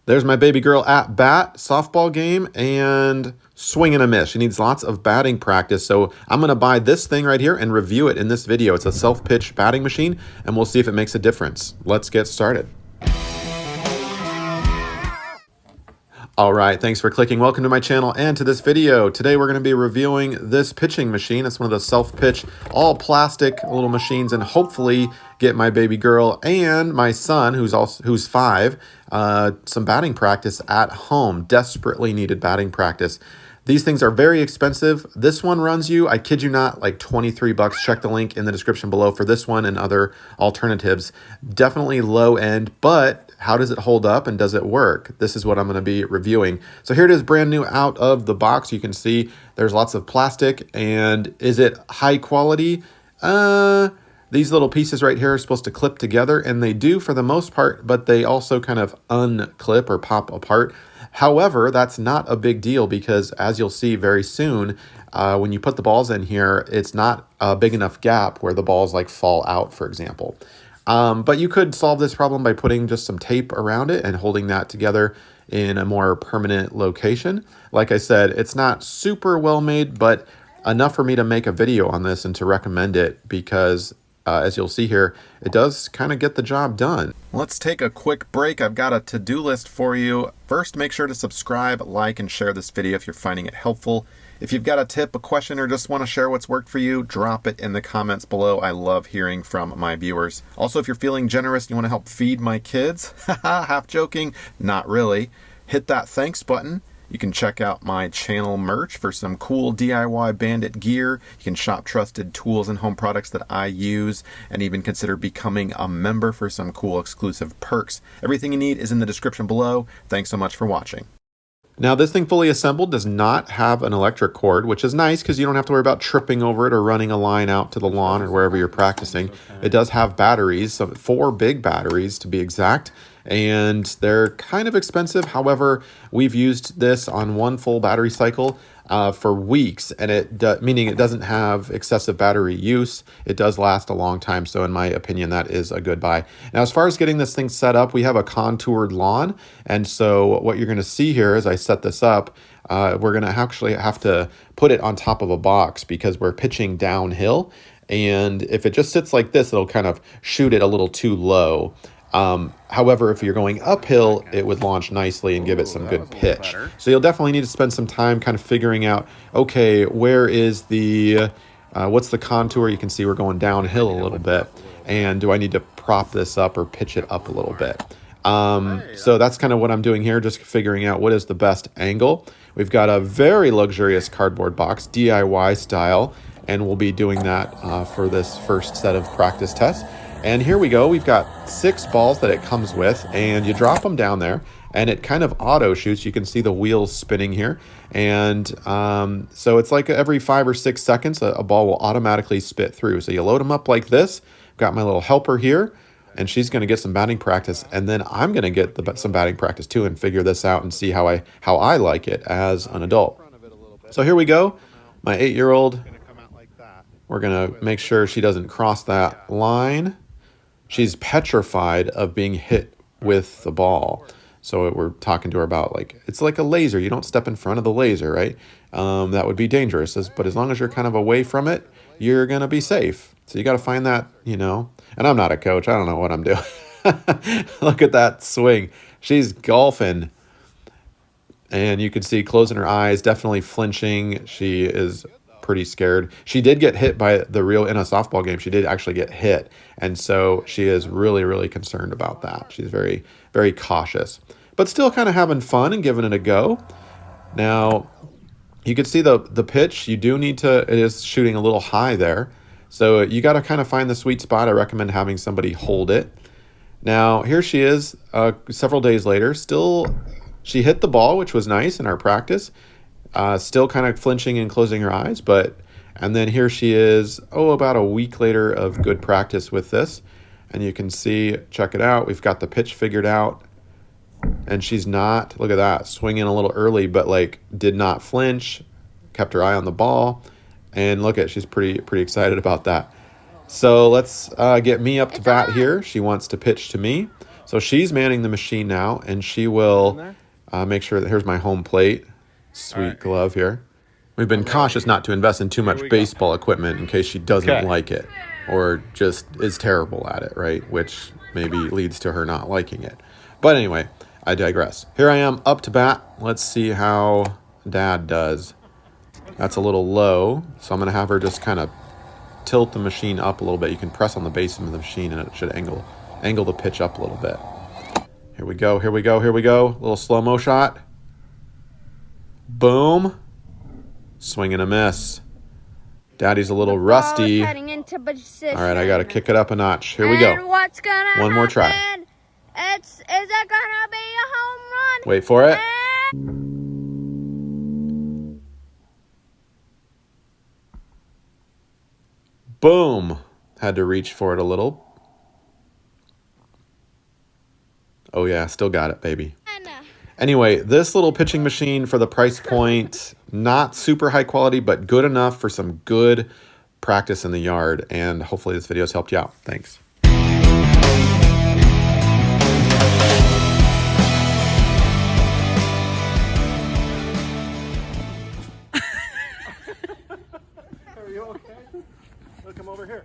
There's my baby girl at bat, softball game, and swing and a miss. She needs lots of batting practice, so I'm going to buy this thing right here and review it in this video. It's a self-pitch batting machine, and we'll see if it makes a difference. Let's get started. All right, thanks for clicking. Welcome to my channel and to this video. Today we're going to be reviewing this pitching machine. It's one of the self-pitch, all plastic little machines, and hopefully get my baby girl and my son, who's 5, some batting practice at home. Desperately needed batting practice. These things are very expensive. This one runs you, I kid you not, like 23 bucks. Check the link in the description below for this one and other alternatives. Definitely low end, but how does it hold up and does it work? This is what I'm going to be reviewing. So here it is, brand new out of the box. You can see there's lots of plastic. And is it high quality? These little pieces right here are supposed to clip together, and they do for the most part, but they also kind of unclip or pop apart. However, that's not a big deal because, as you'll see very soon, when you put the balls in here, it's not a big enough gap where the balls like fall out, for example. But you could solve this problem by putting just some tape around it and holding that together in a more permanent location. Like I said, it's not super well made, but enough for me to make a video on this and to recommend it because as you'll see here, it does kind of get the job done. Let's take a quick break. I've got a to-do list for you. First, make sure to subscribe, like, and share this video if you're finding it helpful. If you've got a tip, a question, or just want to share what's worked for you, drop it in the comments below. I love hearing from my viewers. Also, if you're feeling generous and you want to help feed my kids, half joking, not really, hit that thanks button. You can check out my channel merch for some cool DIY Bandit gear. You can shop trusted tools and home products that I use, and even consider becoming a member for some cool exclusive perks. Everything you need is in the description below. Thanks so much for watching. Now, this thing fully assembled does not have an electric cord, which is nice because you don't have to worry about tripping over it or running a line out to the lawn or wherever you're practicing. It does have batteries, so 4 big batteries to be exact, and they're kind of expensive. However, we've used this on one full battery cycle for weeks, and meaning it doesn't have excessive battery use. It does last a long time, so in my opinion, that is a good buy. Now, as far as getting this thing set up, we have a contoured lawn, and so what you're going to see here as I set this up, we're going to actually have to put it on top of a box because we're pitching downhill, and if it just sits like this, it'll kind of shoot it a little too low. However, if you're going uphill, it would launch nicely and give it some good pitch. So you'll definitely need to spend some time kind of figuring out, okay, where is the, what's the contour? You can see we're going downhill a little bit. And do I need to prop this up or pitch it up a little bit? So that's kind of what I'm doing here, just figuring out what is the best angle. We've got a very luxurious cardboard box, DIY style, and we'll be doing that for this first set of practice tests. And here we go. We've got 6 balls that it comes with, and you drop them down there, and it kind of auto shoots. You can see the wheels spinning here. And so it's like every 5 or 6 seconds, a ball will automatically spit through. So you load them up like this. I've got my little helper here, and she's going to get some batting practice. And then I'm going to get some batting practice too and figure this out and see how I like it as an adult. So here we go. My 8-year-old, we're going to make sure she doesn't cross that line. She's petrified of being hit with the ball. So we're talking to her about, like, it's like a laser. You don't step in front of the laser, right? That would be dangerous. But as long as you're kind of away from it, you're going to be safe. So you got to find that, and I'm not a coach. I don't know what I'm doing. Look at that swing. She's golfing. And you can see closing her eyes, definitely flinching. She is pretty scared. She did get hit by in a softball game. She did actually get hit. And so she is really, really concerned about that. She's very, very cautious, but still kind of having fun and giving it a go. Now, you can see the pitch. You do need to, it is shooting a little high there. So you got to kind of find the sweet spot. I recommend having somebody hold it. Now, here she is several days later. Still, she hit the ball, which was nice in our practice. Still kind of flinching and closing her eyes, and then here she is, about a week later of good practice with this. And you can see, check it out, we've got the pitch figured out, and she's not, look at that, swinging a little early, but did not flinch, kept her eye on the ball, and look at, she's pretty excited about that. So let's get me up to bat here. She wants to pitch to me. So she's manning the machine now, and she will make sure that here's my home plate. Sweet glove here. We've been cautious not to invest in too much baseball equipment in case she doesn't like it or just is terrible at it, right? Which maybe leads to her not liking it. But anyway, I digress. Here I am up to bat. Let's see how Dad does. That's a little low, so I'm going to have her just kind of tilt the machine up a little bit. You can press on the base of the machine and it should angle the pitch up a little bit. Here we go, here we go, here we go. A little slow-mo shot. Boom. Swing and a miss. Daddy's a little rusty. All right, I got to kick it up a notch. Here we go. One more try. Is it gonna be a home run? Wait for it. Boom. Had to reach for it a little. Oh yeah, still got it, baby. Anyway, this little pitching machine for the price point, not super high quality, but good enough for some good practice in the yard. And hopefully this video has helped you out. Thanks. Are you okay? Look, come over here.